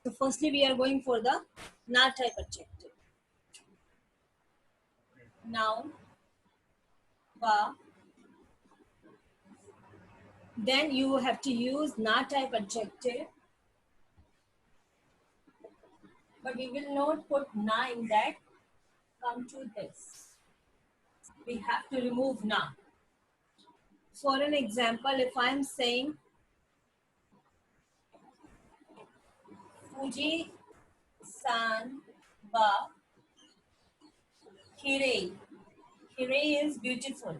So firstly, we are going for the na type adjective. Noun, va. Then you have to use na type adjective. But we will not put na in that. Come to this. We have to remove na. For an example, if I am saying Fuji san wa kirei. Kirei is beautiful.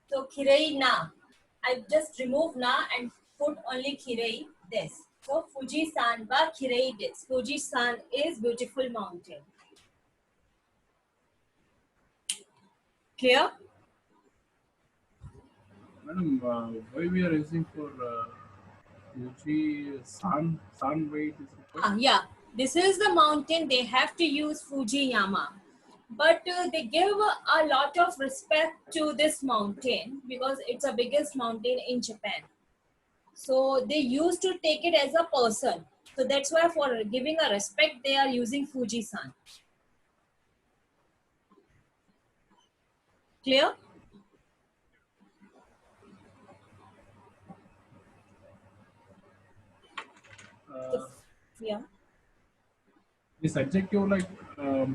So kirei na. I just remove na and put only kirei this. So Fuji san wa kirei this. Fuji san is beautiful mountain. Clear? Madam, why we are using for Fuji San way it is required? Yeah, this is the mountain. They have to use Fujiyama. But they give a lot of respect to this mountain because it's the biggest mountain in Japan. So they used to take it as a person. So that's why for giving a respect, they are using Fuji-san. Clear? Yeah. This adjective, like, how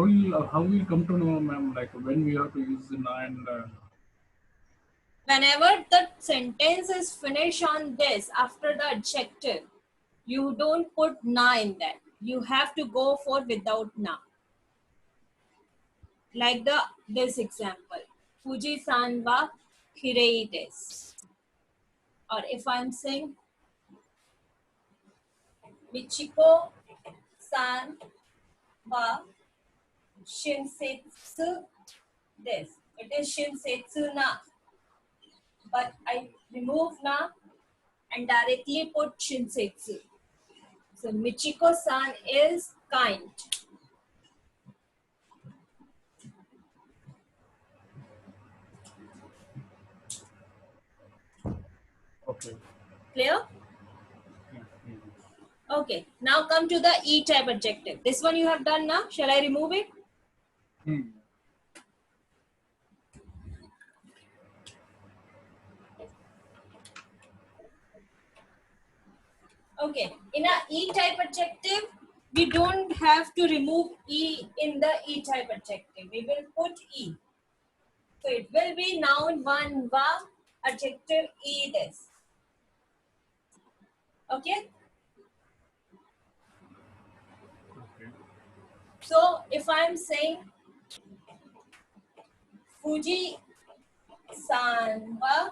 will come to know, ma'am, like when we have to use the na and Whenever the sentence is finished on this, after the adjective, you don't put na in that. You have to go for without na. Like this example, Fuji-san wa kirei desu. Or if I'm saying Michiko-san wa shinsetsu desu. It is shinsetsu na. But I remove na and directly put shinsetsu. So Michiko-san is kind. okay. Clear? Yeah, yeah. Okay. Now come to the E type adjective. This one you have done now. Shall I remove it? Hmm. Okay. In a E type adjective, we don't have to remove E in the E type adjective. We will put E. So it will be noun one va, adjective E this. Okay. Okay. So if I'm saying Fuji-san wa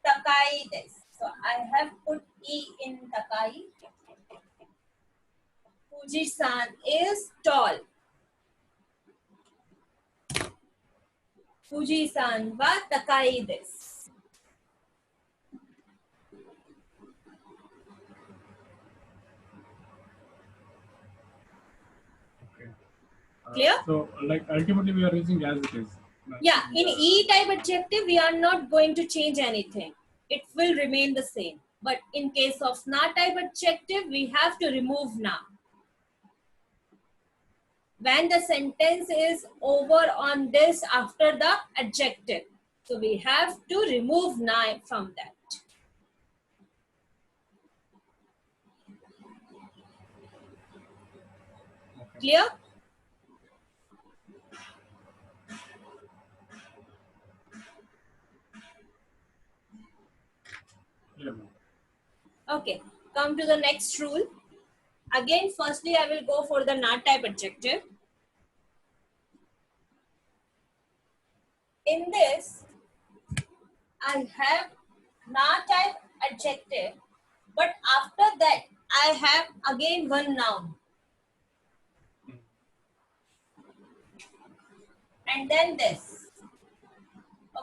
takai desu. So I have put E in takai. Fuji-san is tall. Fuji-san wa takai desu. Okay. Clear? So, like, ultimately we are using as it is. Yeah, in E type adjective, we are not going to change anything. It will remain the same. But in case of na type adjective, we have to remove na. When the sentence is over on this after the adjective. So we have to remove na from that. Okay. Clear? Clear, ma'am. Okay, come to the next rule. Again, firstly, I will go for the na type adjective. In this, I have na type adjective, but after that, I have again one noun. And then this.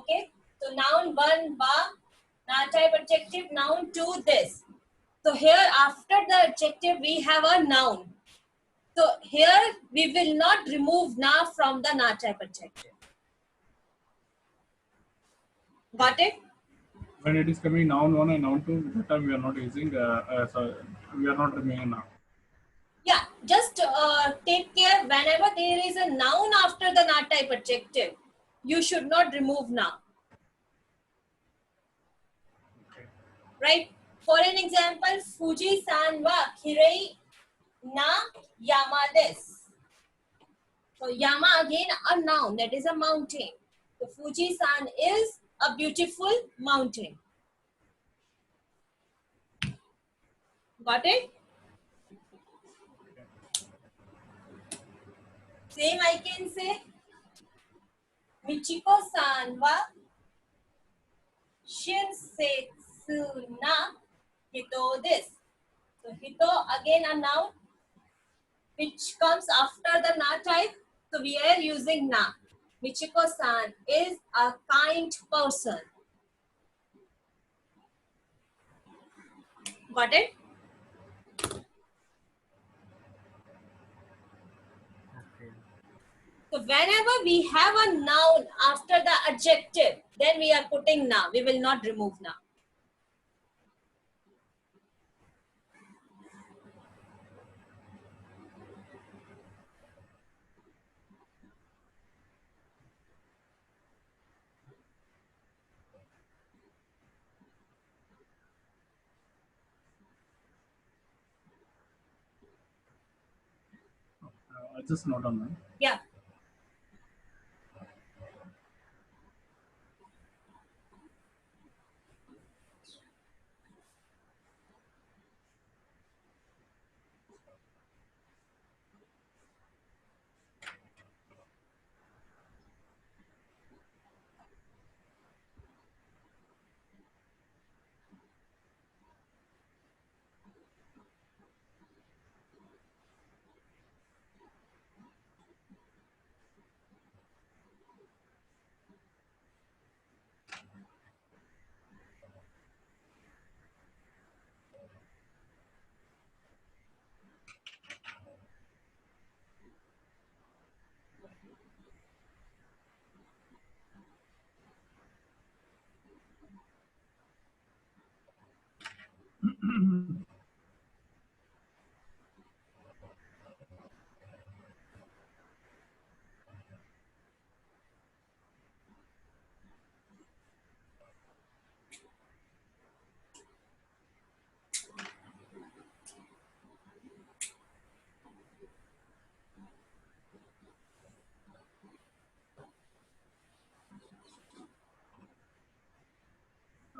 Okay, so noun one, ba, na type adjective, noun two, this. So here after the adjective, we have a noun. So here we will not remove na from the na type adjective. Got it? When it is coming noun one and noun two, that time we are not using. Sorry, we are not remaining now. Yeah, just take care whenever there is a noun after the na type adjective. You should not remove na, Okay. right? For an example, Fuji-san wa kirei na yama desu. So Yama again a noun, that is a mountain. The Fuji-san is a beautiful mountain. Got it? Same I can say Michiko-san wa shinsetsu na hito desu. So hito again a noun which comes after the na type. So we are using na. Michiko-san is a kind person. Got it? Okay. So whenever we have a noun after the adjective, then we are putting na. We will not remove na. I just note on that. Yeah.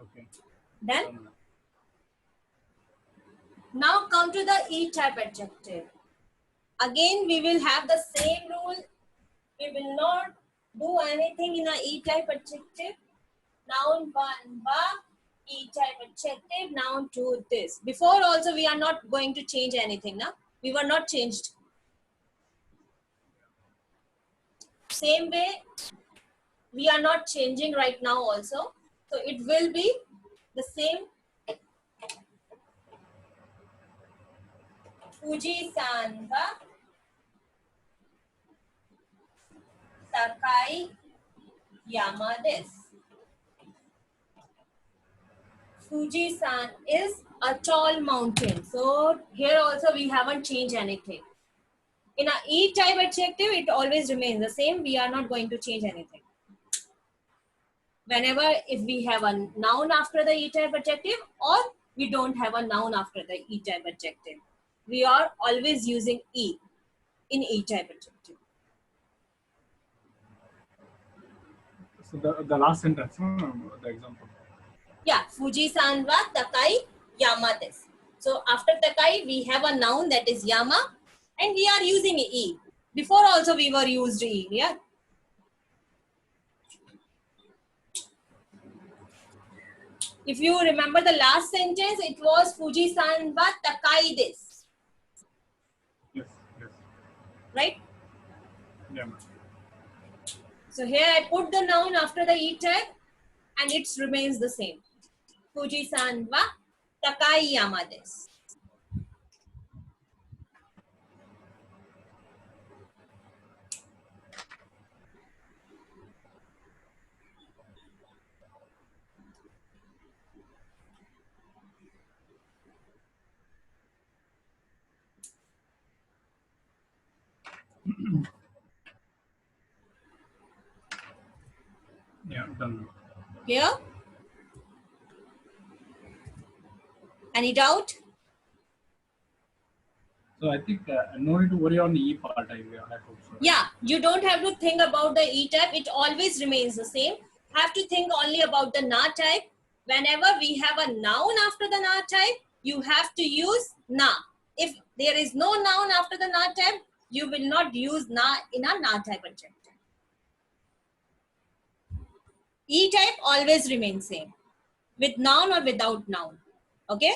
Okay. Then Done. now come to the E type adjective. Again, we will have the same rule. We will not do anything in a E type adjective. Noun one ba, E type adjective, noun two this. Before also we are not going to change anything. Na? We were not changed. Same way, we are not changing right now also. So it will be the same. Fuji-san wa Sakai Yama desu. Fuji-san is a tall mountain. So here also we haven't changed anything. In a E type adjective, it always remains the same. We are not going to change anything. Whenever if we have a noun after the E type adjective or we don't have a noun after the E type adjective, we are always using E in E type adjective. So the last sentence, the example. Yeah, Fuji-san wa Takai Yama desu. So after Takai, we have a noun that is Yama and we are using E. Before also we were used E, yeah. If you remember the last sentence, it was Fuji-san wa Takai desu, Yes. Yes. right? Yeah. Ma'am. So here I put the noun after the E type and it remains the same. Fuji-san wa Takai Yama desu. Yeah, done. Clear? Any doubt? So I think no need to worry on the E part. I hope so. Right? Yeah, you don't have to think about the E type. It always remains the same. Have to think only about the na type. Whenever we have a noun after the na type, you have to use na. If there is no noun after the na type, you will not use na in a na type adjective. E type always remains same with noun or without noun. Okay.